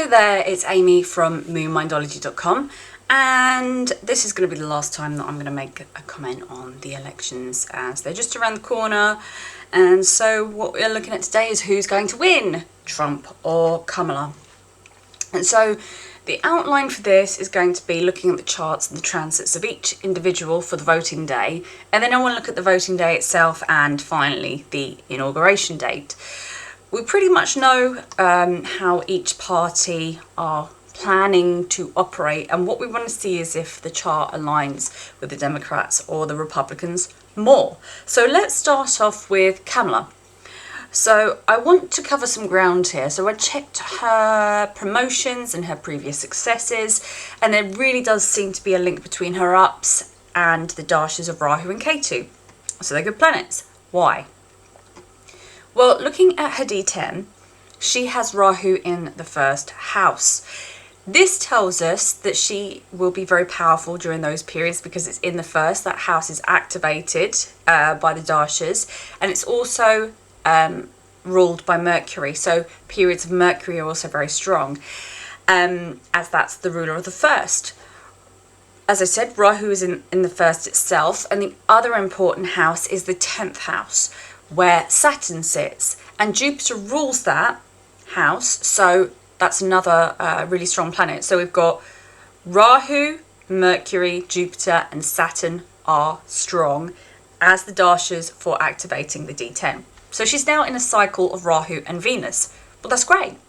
Hello there, it's Amy from moonmindology.com, and this is going to be the last time that I'm going to make a comment on the elections as they're just around the corner. And so what we're looking at today is who's going to win, Trump or Kamala. And so the outline for this is going to be looking at the charts and the transits of each individual for the voting day, and then I want to look at the voting day itself and finally the inauguration date. We pretty much know how each party are planning to operate, and what we want to see is if the chart aligns with the Democrats or the Republicans more. So let's start off with Kamala. So I want to cover some ground here. So I checked her promotions and her previous successes, and there really does seem to be a link between her ups and the dashas of Rahu and Ketu. So they're good planets. Why? Well, looking at her D10, she has Rahu in the first house. This tells us that she will be very powerful during those periods because it's in the first. That house is activated by the dashas, and it's also ruled by Mercury. So periods of Mercury are also very strong, as that's the ruler of the first. As I said, Rahu is in the first itself, and the other important house is the 10th house, where Saturn sits, and Jupiter rules that house, so that's another really strong planet. So we've got Rahu, Mercury, Jupiter and Saturn are strong as the dashas for activating the D10. So she's now in a cycle of Rahu and Venus. Well, that's great.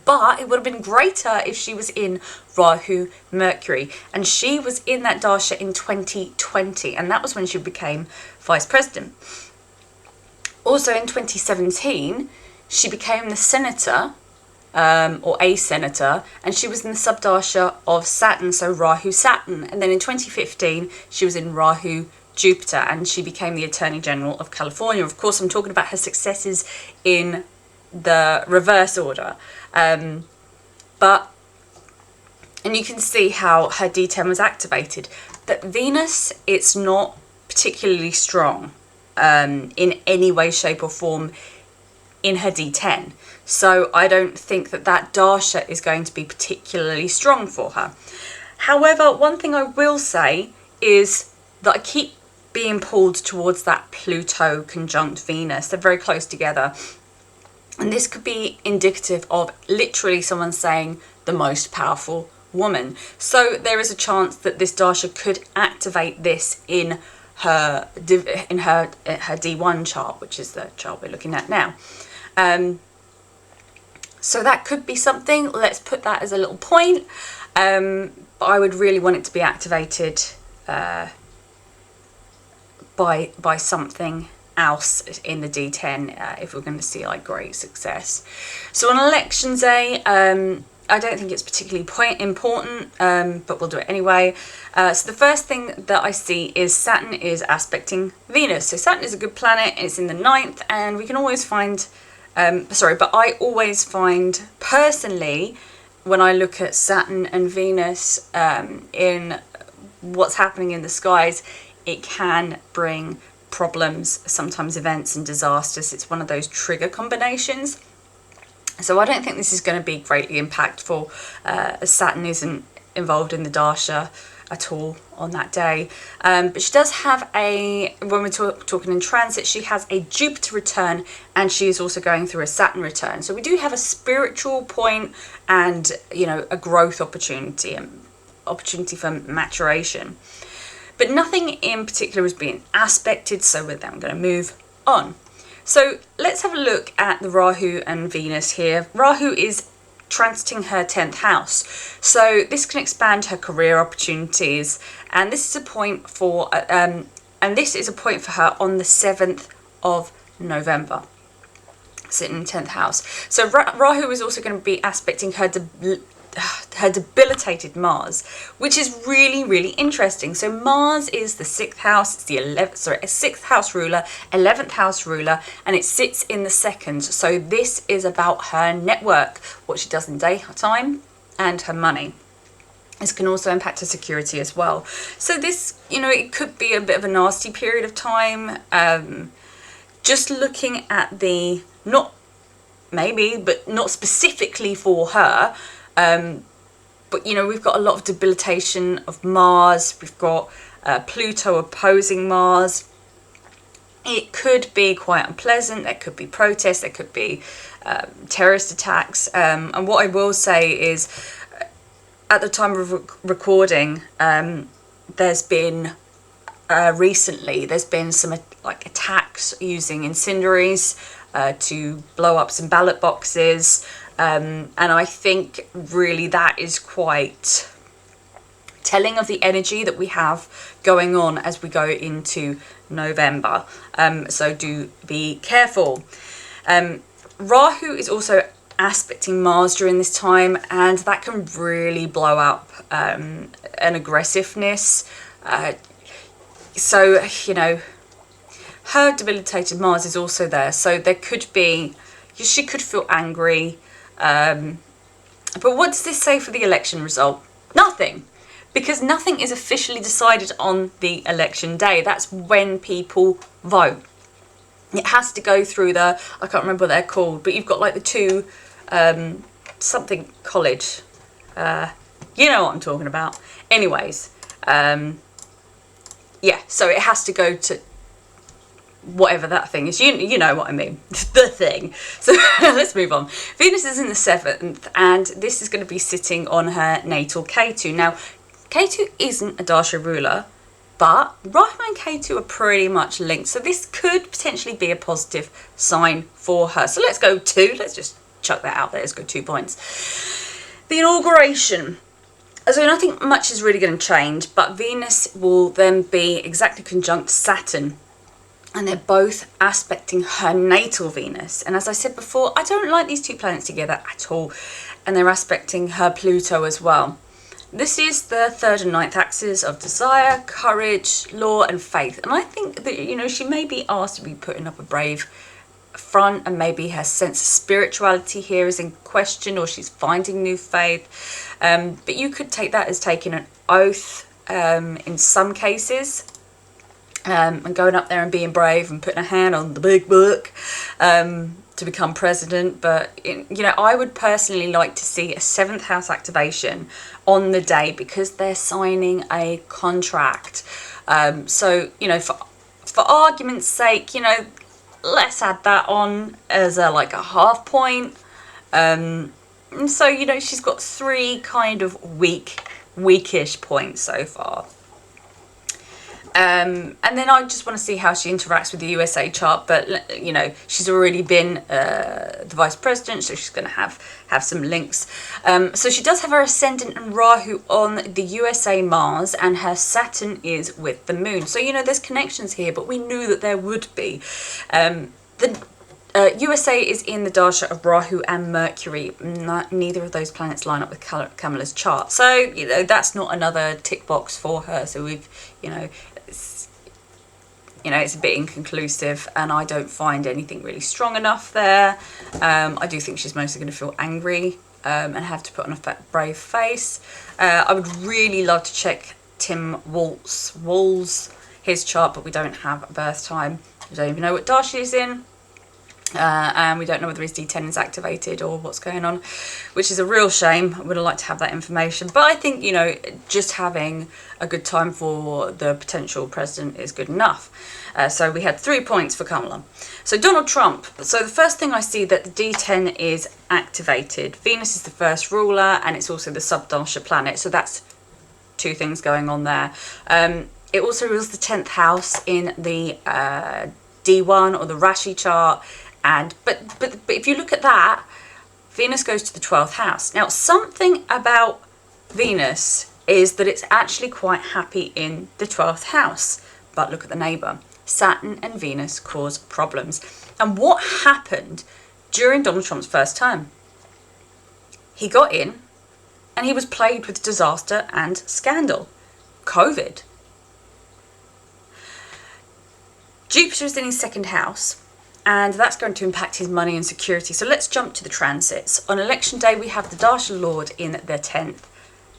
But it would have been greater if she was in Rahu, Mercury. And she was in that dasha in 2020. And that was when she became vice president. Also in 2017, she became the senator, or a senator, and she was in the subdasha of Saturn, so Rahu, Saturn. And then in 2015, she was in Rahu, Jupiter, and she became the Attorney General of California. Of course, I'm talking about her successes in the reverse order. And you can see how her D10 was activated. But Venus, it's not particularly strong in any way, shape or form in her D10. So I don't think that dasha is going to be particularly strong for her. However, one thing I will say is that I keep being pulled towards that Pluto conjunct Venus. They're very close together. And this could be indicative of literally someone saying the most powerful woman. So there is a chance that this dasha could activate this in her D1 chart, which is the chart we're looking at now. So that could be something. Let's put that as a little point. But I would really want it to be activated by something else in the D10 if we're going to see like great success. So on election day, I don't think it's particularly important, but we'll do it anyway. So the first thing that I see is Saturn is aspecting Venus. So Saturn is a good planet, it's in the 9th, and we can always find, but I always find personally, when I look at Saturn and Venus in what's happening in the skies, it can bring problems, sometimes events and disasters. It's one of those trigger combinations. So I don't think this is going to be greatly impactful. Saturn isn't involved in the dasha at all on that day. But she does have when we're talking in transit, she has a Jupiter return, and she is also going through a Saturn return. So we do have a spiritual point and, a growth opportunity and opportunity for maturation. But nothing in particular is being aspected, so with that I'm going to move on. So let's have a look at the Rahu and Venus here. Rahu is transiting her 10th house, so this can expand her career opportunities, and this is a point for her on the 7th of November, sitting in 10th house. So Rahu is also going to be aspecting her debilitated Mars, which is really, really interesting. So Mars is the 6th house, it's the 6th house ruler, 11th house ruler, and it sits in the 2nd. So this is about her network, what she does in daytime, and her money. This can also impact her security as well. So this, it could be a bit of a nasty period of time. Just looking at the, not maybe, but not specifically for her. But, you know, we've got a lot of debilitation of Mars. We've got Pluto opposing Mars. It could be quite unpleasant. There could be protests. There could be terrorist attacks. And what I will say is, at the time of recording, there's been recently some like attacks using incendiaries to blow up some ballot boxes. And I think really that is quite telling of the energy that we have going on as we go into November. So do be careful. Rahu is also aspecting Mars during this time, and that can really blow up an aggressiveness. So, you know, her debilitated Mars is also there. So there could be, she could feel angry. But what does this say for the election result? Nothing. Because nothing is officially decided on the election day. That's when people vote. It has to go through I can't remember what they're called, but you've got like the two, something college. You know what I'm talking about. Anyways, yeah, so it has to go to whatever that thing is. You know what I mean. The thing. So let's move on. Venus is in the 7th, and this is going to be sitting on her natal Ketu. Now, Ketu isn't a Dasha ruler, but Rahu and Ketu are pretty much linked. So this could potentially be a positive sign for her. So let's go 2. Let's just chuck that out there. Let's go 2 points. The inauguration. So nothing much is really going to change, but Venus will then be exactly conjunct Saturn. And they're both aspecting her natal Venus. And as I said before, I don't like these two planets together at all. And they're aspecting her Pluto as well. This is the 3rd and 9th axis of desire, courage, law and faith. And I think that, you know, she may be asked to be putting up a brave front, and maybe her sense of spirituality here is in question, or she's finding new faith. But you could take that as taking an oath in some cases. And going up there and being brave and putting a hand on the big book to become president. But, you know, I would personally like to see a 7th house activation on the day, because they're signing a contract. So, you know, for argument's sake, you know, let's add that on as like a half point. And so, you know, she's got 3 kind of weakish points so far. And then I just want to see how she interacts with the USA chart. But, you know, she's already been the vice president, so she's going to have some links. So she does have her ascendant and Rahu on the USA Mars, and her Saturn is with the moon. So, you know, there's connections here, but we knew that there would be. The USA is in the dasha of Rahu and Mercury. Neither of those planets line up with Kamala's chart. So, you know, that's not another tick box for her. So we've, you know, it's a bit inconclusive, and I don't find anything really strong enough there. I do think she's mostly going to feel angry and have to put on a brave face. I would really love to check Tim Wall's his chart, but we don't have a birth time. We don't even know what dasha she's in. And we don't know whether his D10 is activated or what's going on, which is a real shame. I would have liked to have that information. But I think, you know, just having a good time for the potential president is good enough. So we had 3 points for Kamala. So Donald Trump. So the first thing I see that the D10 is activated. Venus is the first ruler, and it's also the sub-dasha planet. So that's 2 things going on there. It also rules the 10th house in the D1 or the Rashi chart. But if you look at that, Venus goes to the 12th house. Now, something about Venus is that it's actually quite happy in the 12th house. But look at the neighbour. Saturn and Venus cause problems. And what happened during Donald Trump's first term? He got in, and he was plagued with disaster and scandal. COVID. Jupiter is in his 2nd house, and that's going to impact his money and security. So let's jump to the transits. On election day, we have the Dasha Lord in the 10th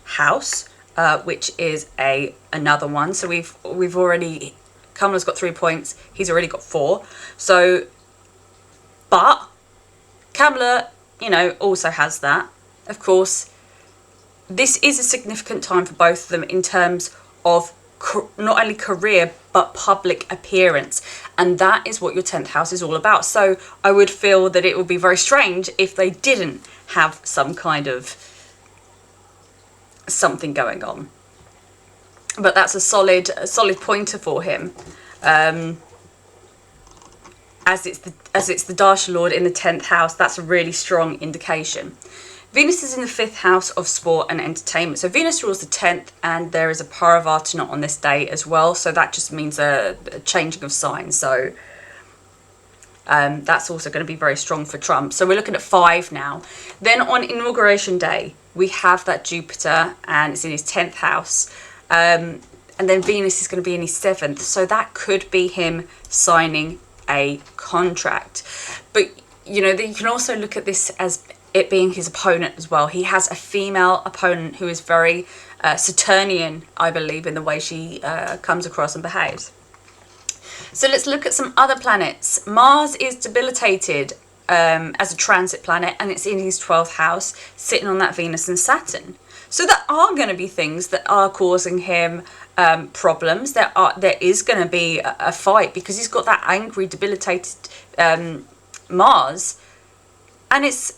house, which is another one. So we've already, Kamala's got 3 points. He's already got 4. So, but Kamala, you know, also has that. Of course, this is a significant time for both of them in terms of not only career but public appearance, and that is what your 10th house is all about. So I would feel that it would be very strange if they didn't have some kind of something going on. But that's a solid pointer for him, as it's the Dasha Lord in the 10th house. That's a really strong indication. Venus is in the 5th house of sport and entertainment. So Venus rules the 10th, and there is a Parivartana on this day as well. So that just means a changing of signs. So that's also going to be very strong for Trump. So we're looking at 5 now. Then on Inauguration Day, we have that Jupiter, and it's in his 10th house. And then Venus is going to be in his 7th. So that could be him signing a contract. But, you know, you can also look at this as it being his opponent as well. He has a female opponent who is very Saturnian, I believe, in the way she comes across and behaves. So let's look at some other planets. Mars is debilitated as a transit planet, and it's in his 12th house, sitting on that Venus and Saturn. So there are going to be things that are causing him problems. There is going to be a fight, because he's got that angry, debilitated Mars, and it's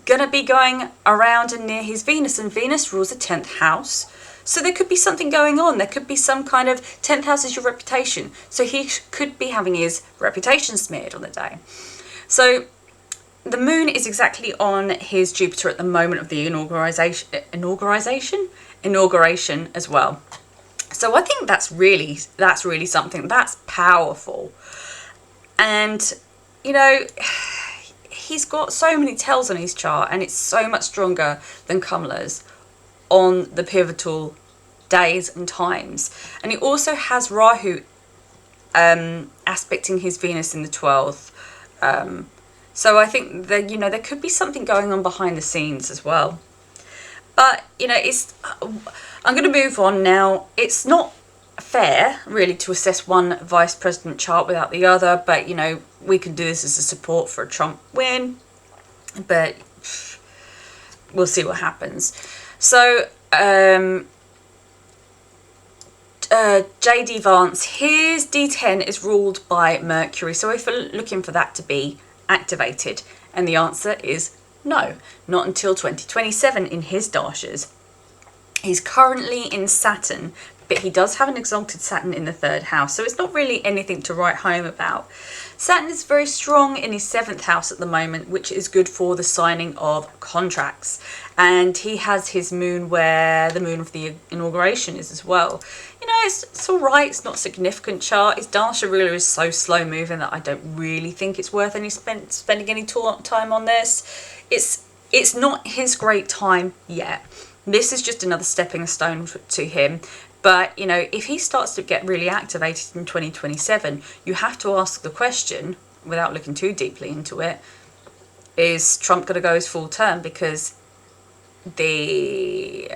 going to be going around and near his Venus, and Venus rules the 10th house. So there could be something going on. There could be some kind of 10th house is your reputation. So he could be having his reputation smeared on the day. So the moon is exactly on his Jupiter at the moment of the inauguration as well. So I think that's really something that's powerful. And, you know, he's got so many tells on his chart, and it's so much stronger than Kamala's on the pivotal days and times. And he also has Rahu aspecting his Venus in the 12th. So I think that, you know, there could be something going on behind the scenes as well. But, you know, I'm going to move on now. It's not fair, really, to assess one vice president chart without the other. But, you know, we can do this as a support for a Trump win. But we'll see what happens. So, J.D. Vance, his D10 is ruled by Mercury. So if we're looking for that to be activated, and the answer is no, not until 2027 in his dashas. He's currently in Saturn, but he does have an exalted Saturn in the 3rd house, so it's not really anything to write home about. Saturn is very strong in his 7th house at the moment, which is good for the signing of contracts. And he has his moon where the moon of the inauguration is as well. You know, it's all right. It's not a significant chart. His Dasha ruler is so slow moving that I don't really think it's worth spending any time on this. It's not his great time yet. This is just another stepping stone to him. But, you know, if he starts to get really activated in 2027, you have to ask the question, without looking too deeply into it, is Trump going to go his full term? Because the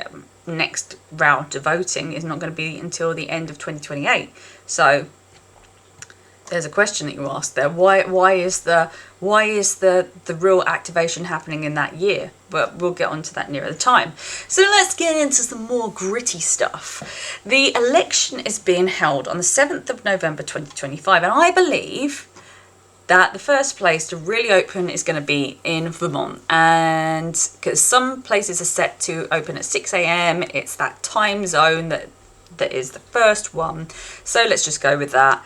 next round of voting is not going to be until the end of 2028. So there's a question that you ask there. Why is the real activation happening in that year? But we'll get onto that nearer the time. So let's get into some more gritty stuff. The election is being held on the 7th of November 2025, and I believe that the first place to really open is going to be in Vermont, and because some places are set to open at 6 a.m, it's that time zone that is the first one. So let's just go with that.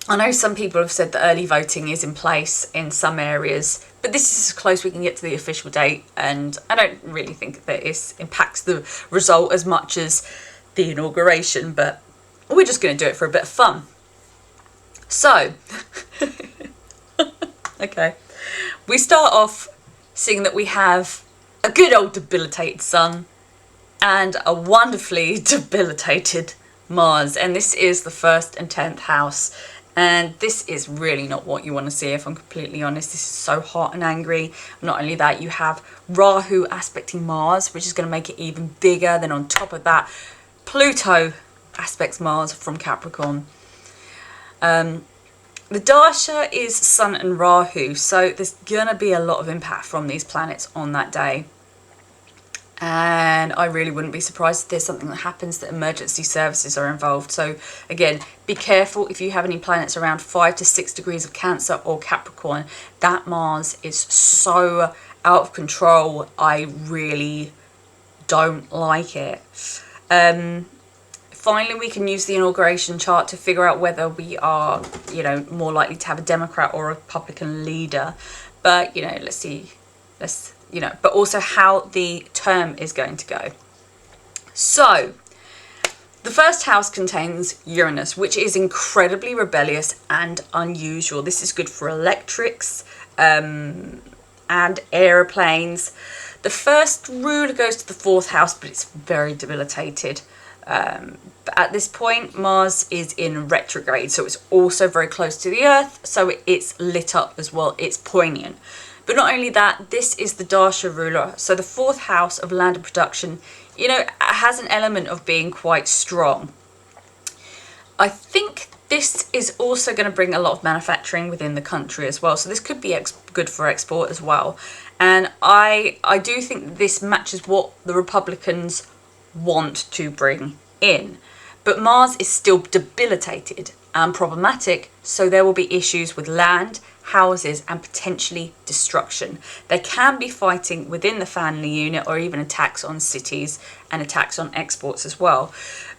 I know some people have said that early voting is in place in some areas, but this is as close we can get to the official date, and I don't really think that it impacts the result as much as the inauguration, but we're just going to do it for a bit of fun. So, okay, we start off seeing that we have a good old debilitated sun and a wonderfully debilitated Mars, and this is the 1st and 10th house. And this is really not what you want to see, if I'm completely honest. This is so hot and angry. Not only that, you have Rahu aspecting Mars, which is going to make it even bigger. Then on top of that, Pluto aspects Mars from Capricorn. The Dasha is Sun and Rahu, so there's going to be a lot of impact from these planets on that day. And I really wouldn't be surprised if there's something that happens that emergency services are involved. So again, be careful if you have any planets around 5 to 6 degrees of Cancer or Capricorn. That Mars is so out of control. I really don't like it. Finally, we can use the inauguration chart to figure out whether we are, you know, more likely to have a Democrat or a Republican leader. But, you know, let's see. You know, but also how the term is going to go. So, the first house contains Uranus, which is incredibly rebellious and unusual. This is good for electrics and aeroplanes. The first ruler goes to the 4th house, but it's very debilitated. But at this point, Mars is in retrograde, so it's also very close to the Earth, so it's lit up as well. It's poignant. But not only that, this is the Dasha ruler. So the 4th house of land and production, you know, has an element of being quite strong. I think this is also going to bring a lot of manufacturing within the country as well. So this could be good for export as well. And I do think this matches what the Republicans want to bring in. But Mars is still debilitated and problematic, so there will be issues with land, houses and potentially destruction. There can be fighting within the family unit or even attacks on cities and attacks on exports as well.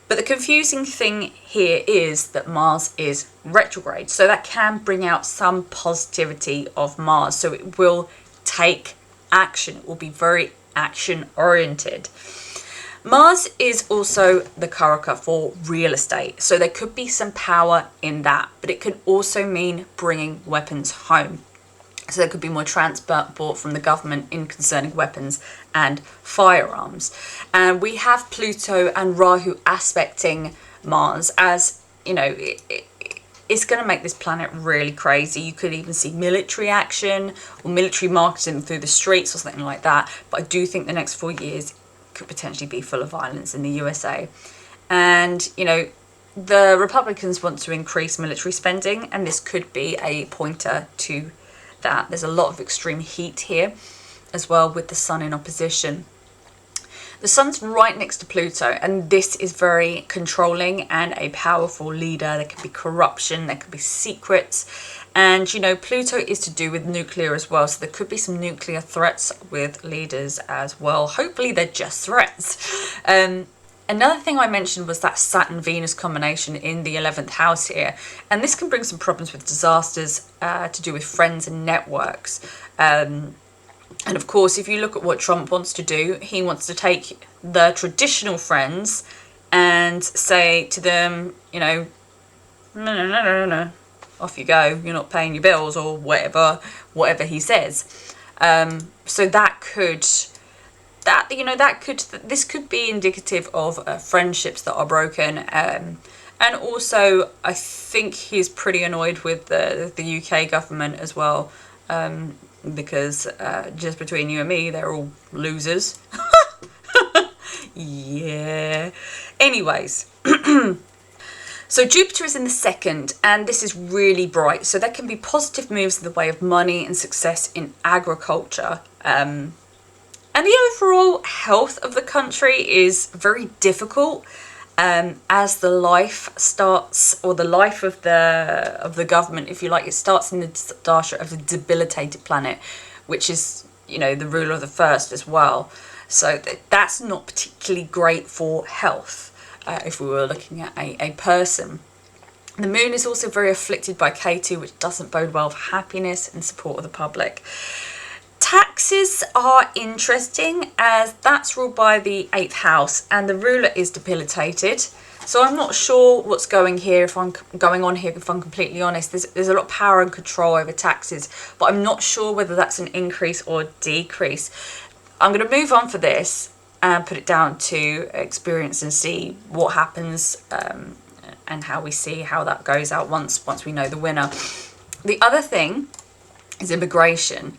But the confusing thing here is that Mars is retrograde, so that can bring out some positivity of Mars. So it will take action, it will be very action oriented. Mars is also the Karaka for real estate, so there could be some power in that, but it could also mean bringing weapons home. So there could be more transport from the government in concerning weapons and firearms. And we have Pluto and Rahu aspecting Mars, as, you know, it's going to make this planet really crazy. You could even see military action or military marketing through the streets or something like that. But I do think the next 4 years could potentially be full of violence in the USA. And, you know, the Republicans want to increase military spending, and this could be a pointer to that. There's a lot of extreme heat here as well, with the Sun in opposition. The Sun's right next to Pluto, and this is very controlling and a powerful leader. There could be corruption, there could be secrets. And, you know, Pluto is to do with nuclear as well. So there could be some nuclear threats with leaders as well. Hopefully they're just threats. Another thing I mentioned was that Saturn-Venus combination in the 11th house here. And this can bring some problems with disasters to do with friends and networks. And of course, if you look at what Trump wants to do, he wants to take the traditional friends and say to them, you know, no. Off you go, you're not paying your bills or whatever he says. So this could be indicative of friendships that are broken. And also, I think he's pretty annoyed with the UK government as well, because just between you and me, they're all losers. Yeah. Anyways. So Jupiter is in the 2nd, and this is really bright. So there can be positive moves in the way of money and success in agriculture. And the overall health of the country is very difficult as the life starts, or the life of the government, if you like, it starts in the Dasha of a debilitated planet, which is, you know, the ruler of the 1st as well. So that's not particularly great for health. If we were looking at a person. The moon is also very afflicted by Ketu, which doesn't bode well for happiness and support of the public. Taxes are interesting, as that's ruled by the 8th house, and the ruler is debilitated. So I'm not sure what's going on here, if I'm completely honest. There's a lot of power and control over taxes, but I'm not sure whether that's an increase or decrease. I'm going to move on for this and put it down to experience and see what happens, and how we see how that goes out once we know the winner. The other thing is immigration.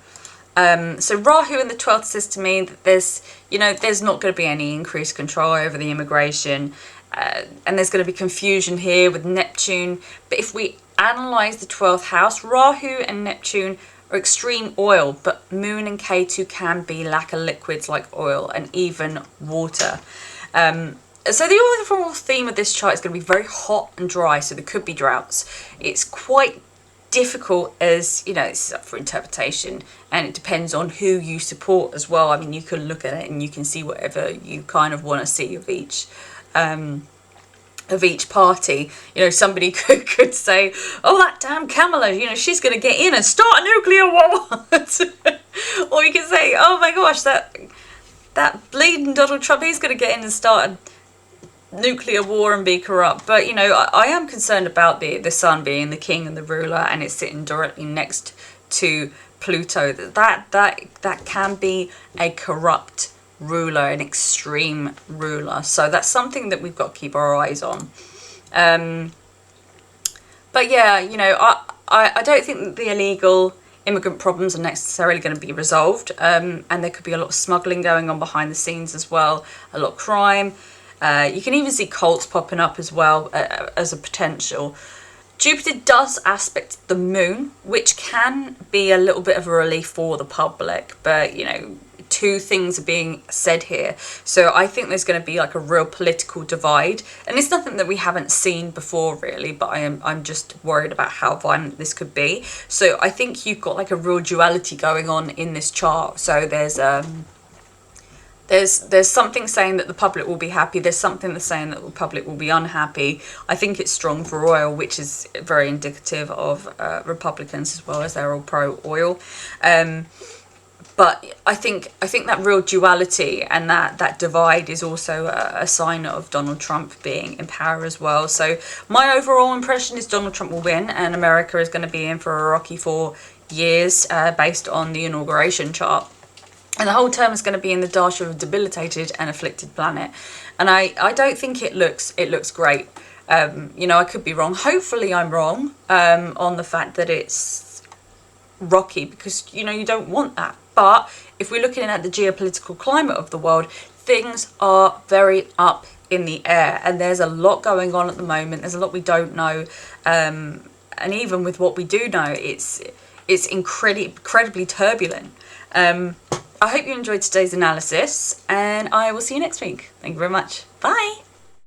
So Rahu in the 12th says to me that there's not going to be any increased control over the immigration, and there's going to be confusion here with Neptune. But if we analyze the 12th house. Rahu and Neptune are extreme oil, but Moon and Ketu can be lacquer liquids like oil and even water. So the overall theme of this chart is going to be very hot and dry, so there could be droughts. It's quite difficult, as you know, it's up for interpretation, and it depends on who you support as well. I mean, you can look at it and you can see whatever you kind of want to see of each party. You know, somebody could say, oh, that damn Kamala, you know, she's going to get in and start a nuclear war. Or you can say, oh my gosh, that bleeding Donald Trump, he's going to get in and start a nuclear war and be corrupt. But you know, I am concerned about the sun being the king and the ruler, and it's sitting directly next to Pluto. That can be a corrupt ruler, an extreme ruler. So that's something that we've got to keep our eyes on. But yeah, you know, I don't think that the illegal immigrant problems are necessarily going to be resolved, and there could be a lot of smuggling going on behind the scenes as well, a lot of crime. You can even see cults popping up as well as a potential. Jupiter does aspect the moon, which can be a little bit of a relief for the public, but you know, two things are being said here. So I think there's going to be like a real political divide, and it's nothing that we haven't seen before really, but I'm just worried about how violent this could be. So I think you've got like a real duality going on in this chart. So there's something saying that the public will be happy. There's something that's saying that the public will be unhappy. I think it's strong for oil, which is very indicative of Republicans as well, as they're all pro-oil. But I think that real duality and that divide is also a sign of Donald Trump being in power as well. So my overall impression is Donald Trump will win, and America is going to be in for a rocky 4 years based on the Inauguration chart. And the whole term is going to be in the dasha of a debilitated and afflicted planet. And I don't think it looks great. You know, I could be wrong. Hopefully I'm wrong on the fact that it's rocky, because, you know, you don't want that. But if we're looking at the geopolitical climate of the world, things are very up in the air. And there's a lot going on at the moment. There's a lot we don't know. And even with what we do know, it's incredibly turbulent. I hope you enjoyed today's analysis, and I will see you next week. Thank you very much. Bye.